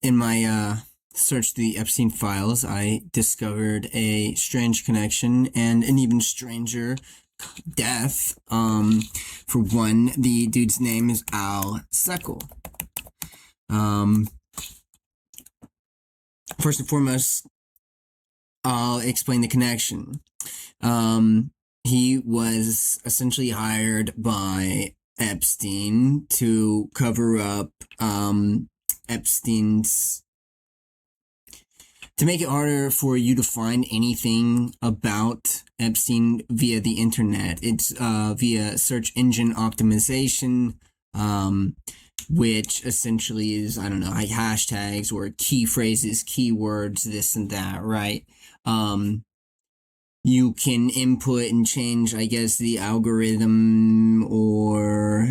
in my search through the Epstein files, I discovered a strange connection and an even stranger death. For one, the dude's name is Al Seckel. First and foremost, I'll explain the connection. He was essentially hired by Epstein to cover up Epstein's, to make it harder for you to find anything about Epstein via the internet. It's via search engine optimization, which essentially is, I don't know, like hashtags or key phrases, keywords, this and that, right? You can input and change, I guess, the algorithm or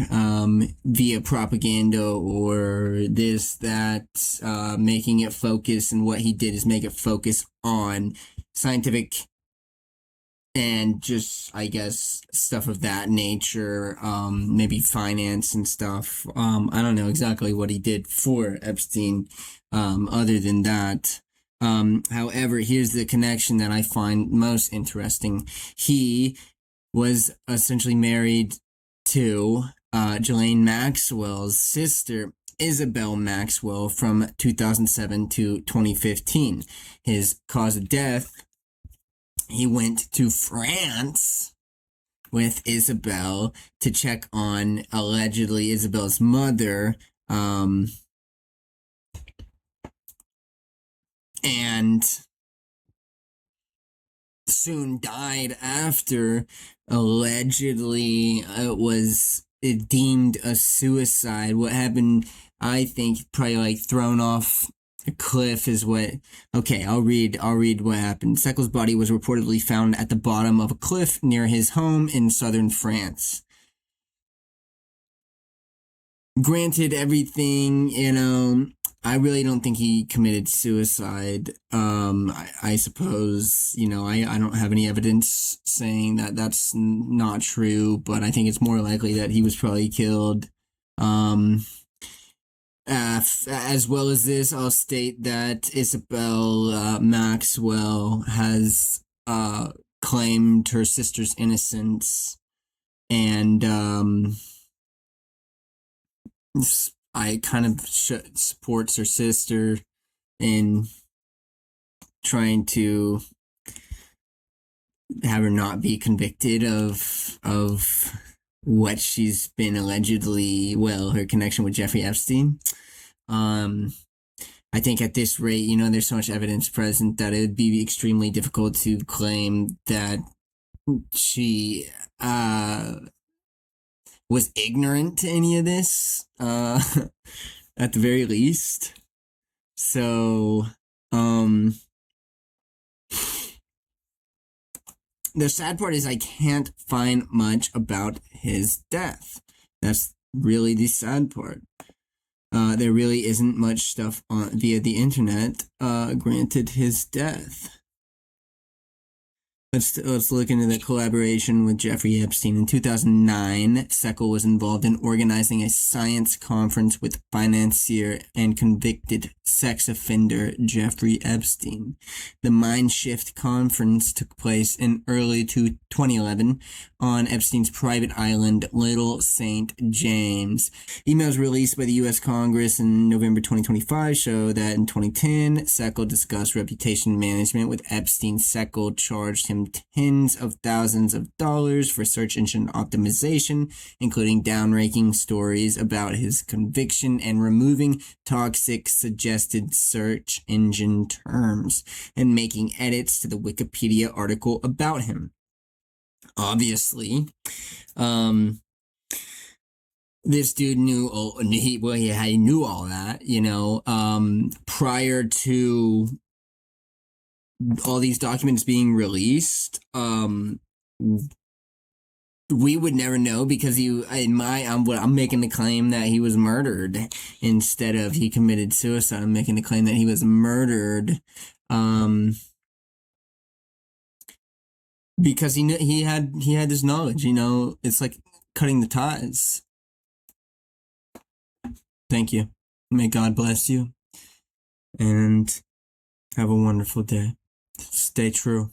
via propaganda or this, that, making it focus. And what he did is make it focus on scientific and just, I guess, stuff of that nature, maybe finance and stuff. I don't know exactly what he did for Epstein, other than that. However, here's the connection that I find most interesting. He was essentially married to Ghislaine Maxwell's sister, Isabel Maxwell, from 2007 to 2015. His cause of death, he went to France with Isabel to check on, allegedly, Isabel's mother, and soon died after. Allegedly, it was deemed a suicide. What happened, I think, probably like thrown off a cliff is what. Okay, I'll read what happened. Seckel's body was reportedly found at the bottom of a cliff near his home in southern France. Granted, everything, I really don't think he committed suicide. I suppose, I don't have any evidence saying that that's not true, but I think it's more likely that he was probably killed. As well as this, I'll state that Isabel Maxwell has claimed her sister's innocence, and I kind of supports her sister in trying to have her not be convicted of what she's been allegedly, her connection with Jeffrey Epstein. I think at this rate, there's so much evidence present that it would be extremely difficult to claim that she was ignorant to any of this, at the very least. So, the sad part is I can't find much about his death. That's really the sad part. There really isn't much stuff via the internet, granted his death. Let's look into the collaboration with Jeffrey Epstein. In 2009, Seckel was involved in organizing a science conference with financier and convicted sex offender Jeffrey Epstein. The Mind Shift conference took place in early 2011 on Epstein's private island, Little St. James. Emails released by the U.S. Congress in November 2025 show that in 2010, Seckel discussed reputation management with Epstein. Seckel charged him tens of thousands of dollars for search engine optimization, including downranking stories about his conviction and removing toxic suggested search engine terms and making edits to the Wikipedia article about him. Obviously, this dude knew all that, prior to all these documents being released. We would never know because I'm making the claim that he was murdered instead of he committed suicide. I'm making the claim that he was murdered, because he knew he had this knowledge. It's like cutting the ties. Thank you. May God bless you. and have a wonderful day. Stay true.